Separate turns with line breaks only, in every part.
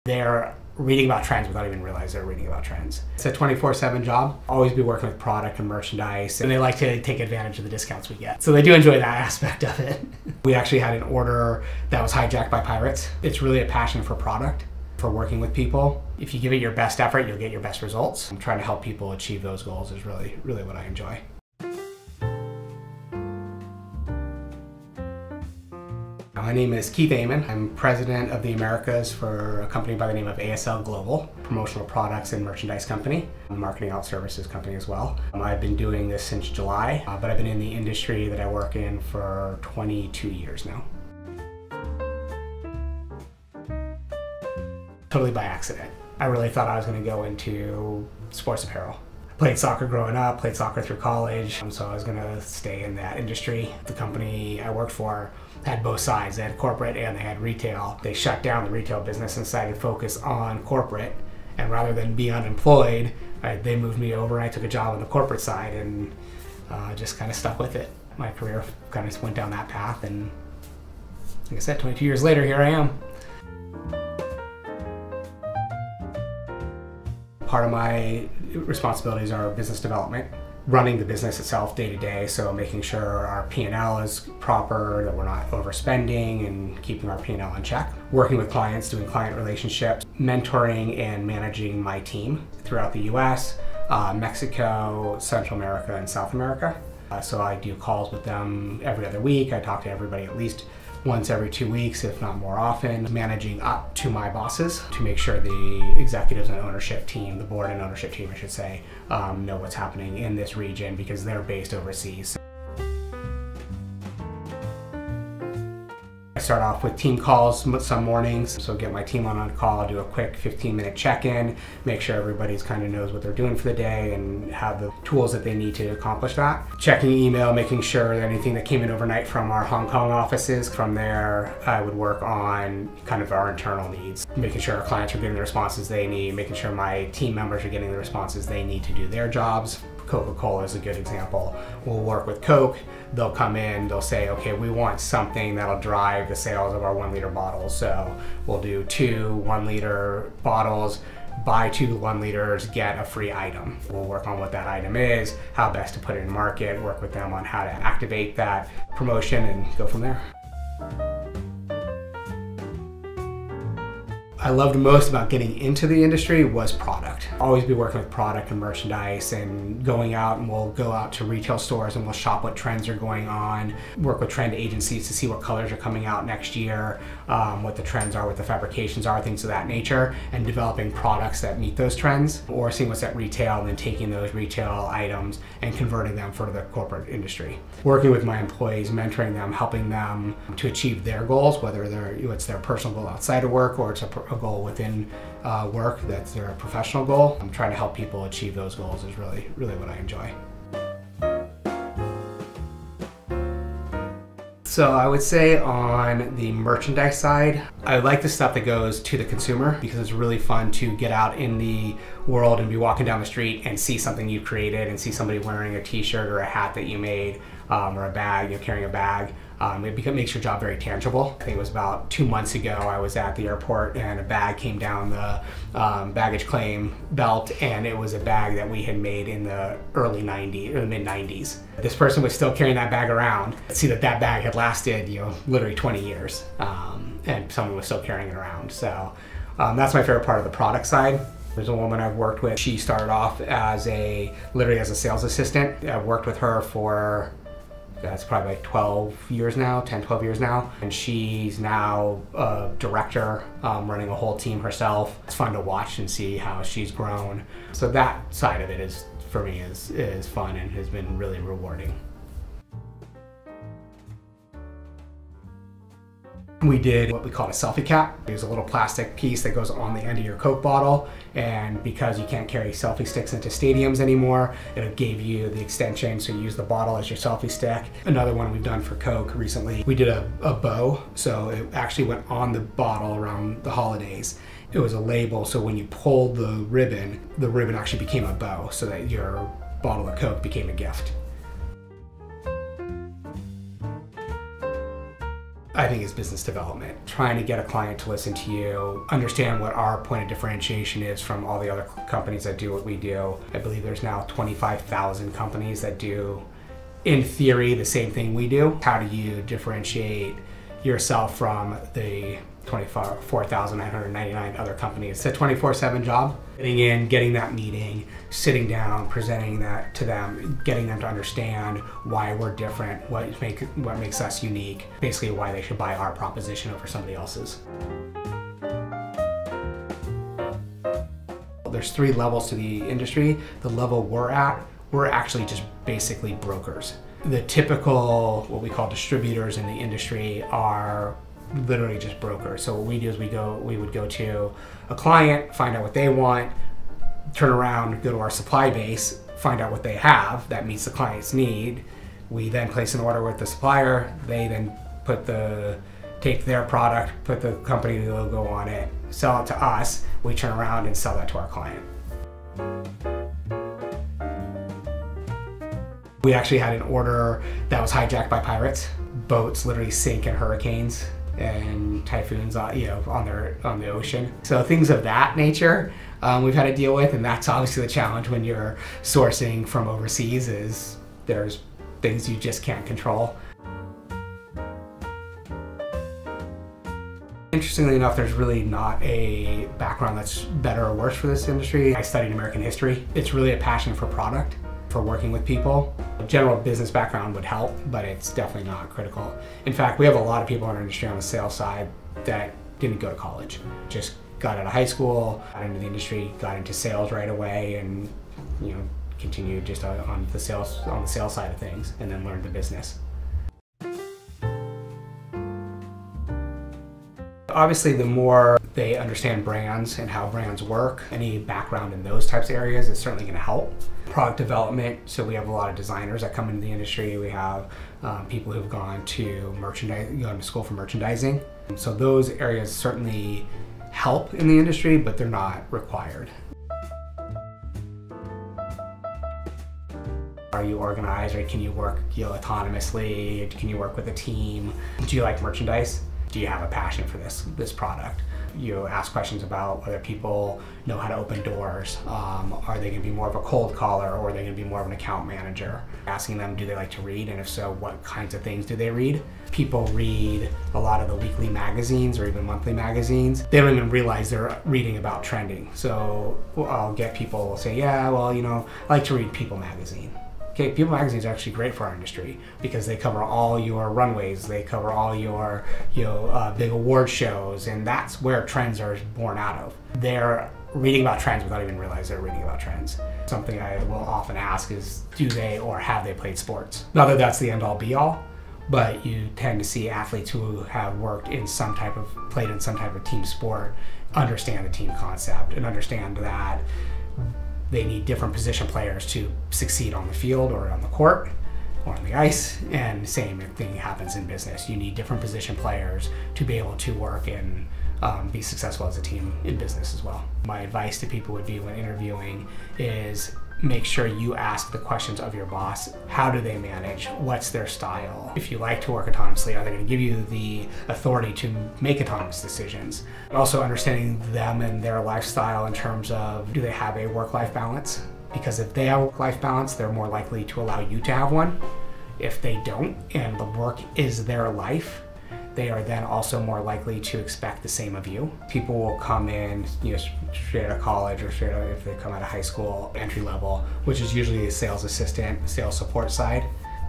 They're reading about trends without even realizing they're reading about trends. It's a 24/7 job. Always be working with product and merchandise, and they like to take advantage of the discounts we get. So they do enjoy that aspect of it. We actually had an order that was hijacked by pirates. It's really a passion for product, for working with people. If you give it your best effort, you'll get your best results. I'm trying to help people achieve those goals is really what I enjoy. My name is Keith Avon. I'm president of the Americas for a company by the name of ASL Global, promotional products and merchandise company, a marketing out services company as well. I've been doing this since July, but I've been in the industry that I work in for 22 years now. Totally by accident. I really thought I was going to go into sports apparel. I played soccer growing up, played soccer through college, so I was going to stay in that industry. The company I worked for had both sides. They had corporate and they had retail. They shut down the retail business and decided to focus on corporate. And rather than be unemployed, they moved me over and I took a job on the corporate side and just kind of stuck with it. My career kind of went down that path, and like I said, 22 years later, here I am. Part of my responsibilities are business development, running the business itself day to day, so making sure our P&L is proper, that we're not overspending and keeping our P&L in check. Working with clients, doing client relationships, mentoring and managing my team throughout the US, Mexico, Central America, and South America. So I do calls with them every other week. I talk to everybody at least once every 2 weeks, if not more often, managing up to my bosses to make sure the executives and ownership team, the board and ownership team, I should say, know what's happening in this region because they're based overseas. I start off with team calls some mornings, so get my team on a call, do a quick 15-minute check-in, make sure everybody's kind of knows what they're doing for the day and have the tools that they need to accomplish that. Checking email, making sure that anything that came in overnight from our Hong Kong offices, from there I would work on kind of our internal needs, making sure our clients are getting the responses they need, making sure my team members are getting the responses they need to do their jobs. Coca-Cola is a good example. We'll work with Coke, they'll come in, they'll say, okay, we want something that'll drive the sales of our 1 liter bottles. So we'll do 2 1-liter bottles, buy 2 1 liters, get a free item. We'll work on what that item is, how best to put it in market, work with them on how to activate that promotion and go from there. I loved most about getting into the industry was product. Always be working with product and merchandise and going out, and we'll go out to retail stores and we'll shop what trends are going on, work with trend agencies to see what colors are coming out next year, what the trends are, what the fabrications are, things of that nature, and developing products that meet those trends, or seeing what's at retail and then taking those retail items and converting them for the corporate industry. Working with my employees, mentoring them, helping them to achieve their goals, whether it's their personal goal outside of work or it's a goal within work that's their professional goal. I'm trying to help people achieve those goals is really what I enjoy. So I would say on the merchandise side, I like the stuff that goes to the consumer because it's really fun to get out in the world and be walking down the street and see something you created and see somebody wearing a t-shirt or a hat that you made or a bag, carrying a bag. It makes your job very tangible. I think it was about 2 months ago I was at the airport and a bag came down the baggage claim belt, and it was a bag that we had made in the early 90s or the mid 90s. This person was still carrying that bag around. See that bag had lasted, literally 20 years, and someone was still carrying it around. So that's my favorite part of the product side. There's a woman I've worked with. She started off literally as a sales assistant. I've worked with her for that's probably like 12 years now, 10, 12 years now. And she's now a director, running a whole team herself. It's fun to watch and see how she's grown. So that side of it for me is fun and has been really rewarding. We did what we call a selfie cap. There's a little plastic piece that goes on the end of your Coke bottle, and because you can't carry selfie sticks into stadiums anymore, it gave you the extension, so you use the bottle as your selfie stick. Another one we've done for Coke recently, we did a bow, so it actually went on the bottle around the holidays. It was a label, so when you pulled the ribbon actually became a bow, so that your bottle of Coke became a gift. I think is business development. Trying to get a client to listen to you, understand what our point of differentiation is from all the other companies that do what we do. I believe there's now 25,000 companies that do, in theory, the same thing we do. How do you differentiate yourself from the 24,999 other companies? It's a 24/7 job. Getting in, getting that meeting, sitting down, presenting that to them, getting them to understand why we're different, what makes us unique, basically why they should buy our proposition over somebody else's. There's 3 levels to the industry. The level we're at, we're actually just basically brokers. The typical, what we call distributors in the industry, are literally just brokers. So what we do is we would go to a client, find out what they want, turn around, go to our supply base, find out what they have that meets the client's need. We then place an order with the supplier. They then take their product, put the company logo on it, sell it to us. We turn around and sell that to our client. We actually had an order that was hijacked by pirates. Boats literally sink in hurricanes and typhoons, on the ocean. So things of that nature we've had to deal with, and that's obviously the challenge when you're sourcing from overseas. Is there's things you just can't control. Interestingly enough, there's really not a background that's better or worse for this industry. I studied American history. It's really a passion for product, for working with people. A general business background would help, but it's definitely not critical. In fact, we have a lot of people in our industry on the sales side that didn't go to college. Just got out of high school, got into the industry, got into sales right away, and continued just on the sales side of things, and then learned the business. Obviously, the more they understand brands and how brands work, any background in those types of areas is certainly going to help. Product development, so we have a lot of designers that come into the industry. We have people who've gone to school for merchandising. So those areas certainly help in the industry, but they're not required. Are you organized, or can you work autonomously? Can you work with a team? Do you like merchandise? Do you have a passion for this product? You ask questions about whether people know how to open doors. Are they going to be more of a cold caller, or are they going to be more of an account manager? Asking them, do they like to read? And if so, what kinds of things do they read? People read a lot of the weekly magazines or even monthly magazines. They don't even realize they're reading about trending. So I'll get people say, yeah, well, I like to read People magazine. Okay, People magazine is actually great for our industry because they cover all your runways, they cover all your big award shows, and that's where trends are born out of. They're reading about trends without even realizing they're reading about trends. Something I will often ask is, do they or have they played sports? Not that that's the end-all be-all, but you tend to see athletes who have played in some type of team sport understand the team concept and understand that they need different position players to succeed on the field or on the court or on the ice, and the same thing happens in business. You need different position players to be able to work and be successful as a team in business as well. My advice to people would be when interviewing is make sure you ask the questions of your boss. How do they manage? What's their style? If you like to work autonomously, are they going to give you the authority to make autonomous decisions? Also understanding them and their lifestyle in terms of, do they have a work-life balance? Because if they have a work-life balance, they're more likely to allow you to have one. If they don't, and the work is their life, they are then also more likely to expect the same of you. People will come in, straight out of college, or if they come out of high school, entry level, which is usually a sales assistant, sales support side,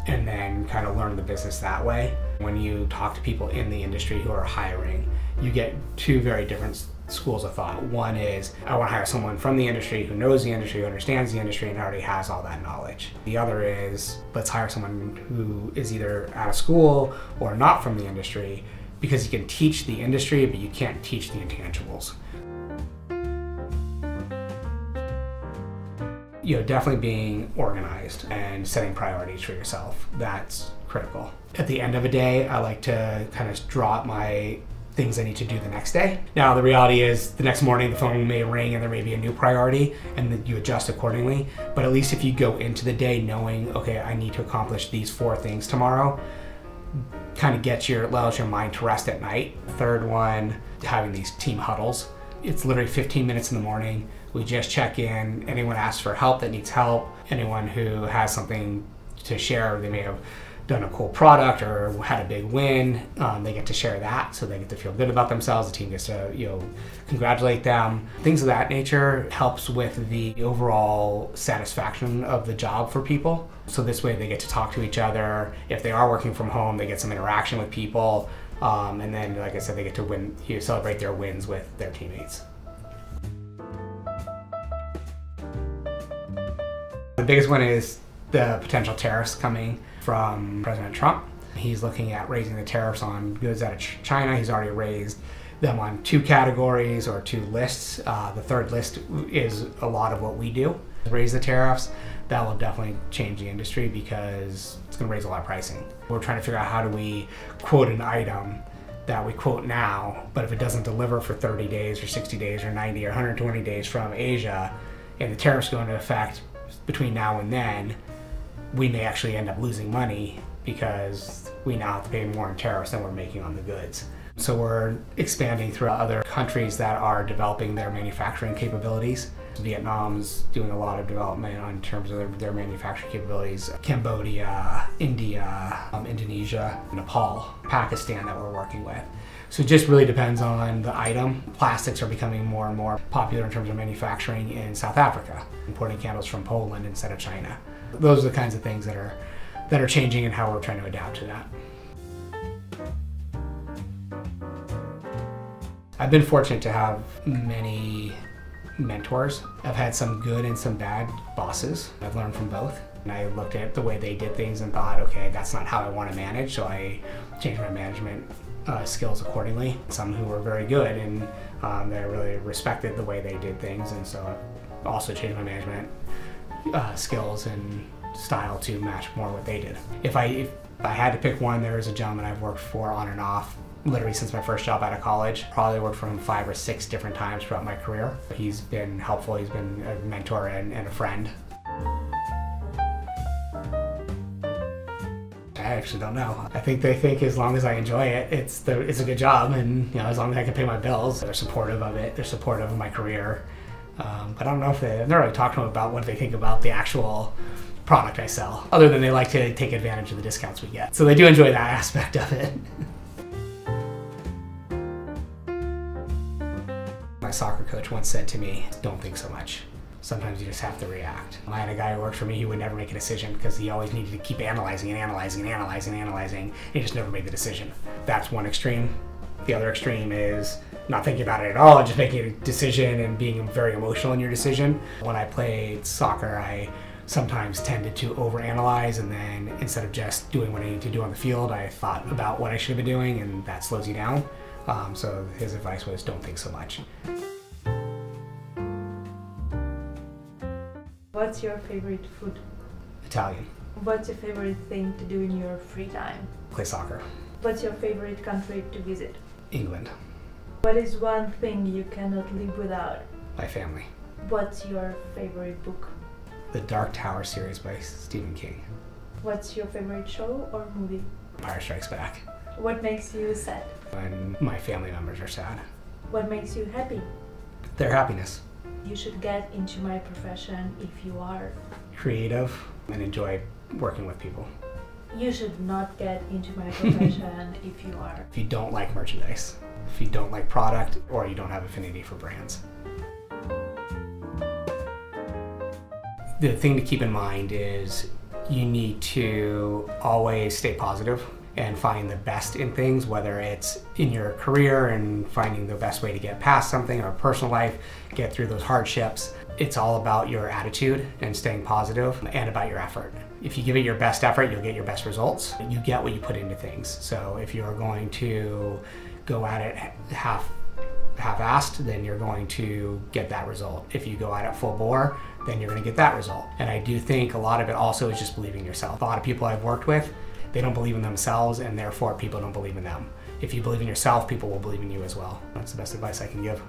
and then kind of learn the business that way. When you talk to people in the industry who are hiring, you get 2 very different schools of thought. One is, I want to hire someone from the industry who knows the industry, who understands the industry, and already has all that knowledge. The other is, let's hire someone who is either out of school or not from the industry, because you can teach the industry, but you can't teach the intangibles. Definitely being organized and setting priorities for yourself. That's critical. At the end of a day, I like to kind of draw up my things I need to do the next day. Now, the reality is the next morning the phone may ring and there may be a new priority, and then you adjust accordingly. But at least if you go into the day knowing, okay, I need to accomplish these 4 things tomorrow, kind of allows your mind to rest at night. Third one, having these team huddles. It's literally 15 minutes in the morning. We just check in. Anyone asks for help that needs help, anyone who has something to share, they may have done a cool product or had a big win, they get to share that, so they get to feel good about themselves. The team gets to congratulate them. Things of that nature helps with the overall satisfaction of the job for people. So this way they get to talk to each other. If they are working from home, they get some interaction with people, and then, like I said, they get to celebrate their wins with their teammates. The biggest one is the potential tariffs coming from President Trump. He's looking at raising the tariffs on goods out of China. He's already raised them on 2 categories or 2 lists. The third list is a lot of what we do. Raise the tariffs, that will definitely change the industry because it's going to raise a lot of pricing. We're trying to figure out how do we quote an item that we quote now, but if it doesn't deliver for 30 days or 60 days or 90 or 120 days from Asia, and the tariffs go into effect between now and then, we may actually end up losing money because we now have to pay more in tariffs than we're making on the goods. So we're expanding through other countries that are developing their manufacturing capabilities. Vietnam's doing a lot of development in terms of their manufacturing capabilities. Cambodia, India, Indonesia, Nepal, Pakistan that we're working with. So it just really depends on the item. Plastics are becoming more and more popular in terms of manufacturing in South Africa, importing candles from Poland instead of China. Those are the kinds of things that are changing and how we're trying to adapt to that. I've been fortunate to have many mentors. I've had some good and some bad bosses. I've learned from both. And I looked at the way they did things and thought, okay, that's not how I want to manage, so I changed my management skills accordingly. Some who were very good and they really respected the way they did things, and so I also changed my management skills and style to match more what they did. If I had to pick one, there is a gentleman I've worked for on and off literally since my first job out of college. Probably worked for him 5 or 6 different times throughout my career. He's been helpful, he's been a mentor and a friend. I actually don't know. I think they think as long as I enjoy it, it's a good job, and as long as I can pay my bills, they're supportive of it. They're supportive of my career. But I don't know if I've never really talked to them about what they think about the actual product I sell, other than they like to take advantage of the discounts we get. So they do enjoy that aspect of it. My soccer coach once said to me, "Don't think so much. Sometimes you just have to react." I had a guy who worked for me who would never make a decision because he always needed to keep analyzing and analyzing and analyzing and analyzing, and he just never made the decision. That's one extreme. The other extreme is not thinking about it at all and just making a decision and being very emotional in your decision. When I played soccer, I sometimes tended to overanalyze, and then instead of just doing what I need to do on the field, I thought about what I should have been doing, and that slows you down. So his advice was, don't think so much.
What's your favorite food?
Italian.
What's your favorite thing to do in your free time?
Play soccer.
What's your favorite country to visit?
England.
What is one thing you cannot live without?
My family.
What's your favorite book?
The Dark Tower series by Stephen King.
What's your favorite show or movie?
Empire Strikes Back.
What makes you sad?
When my family members are sad.
What makes you happy?
Their happiness.
You should get into my profession if you are
creative and enjoy working with people.
You should not get into my profession if you are.
If you don't like merchandise, if you don't like product, or you don't have affinity for brands. The thing to keep in mind is you need to always stay positive and find the best in things, whether it's in your career and finding the best way to get past something, or personal life, get through those hardships. It's all about your attitude and staying positive, and about your effort. If you give it your best effort, you'll get your best results. You get what you put into things. So if you're going to go at it half-assed, then you're going to get that result. If you go at it full bore, then you're going to get that result. And I do think a lot of it also is just believing in yourself. A lot of people I've worked with, they don't believe in themselves, and therefore people don't believe in them. If you believe in yourself, people will believe in you as well. That's the best advice I can give.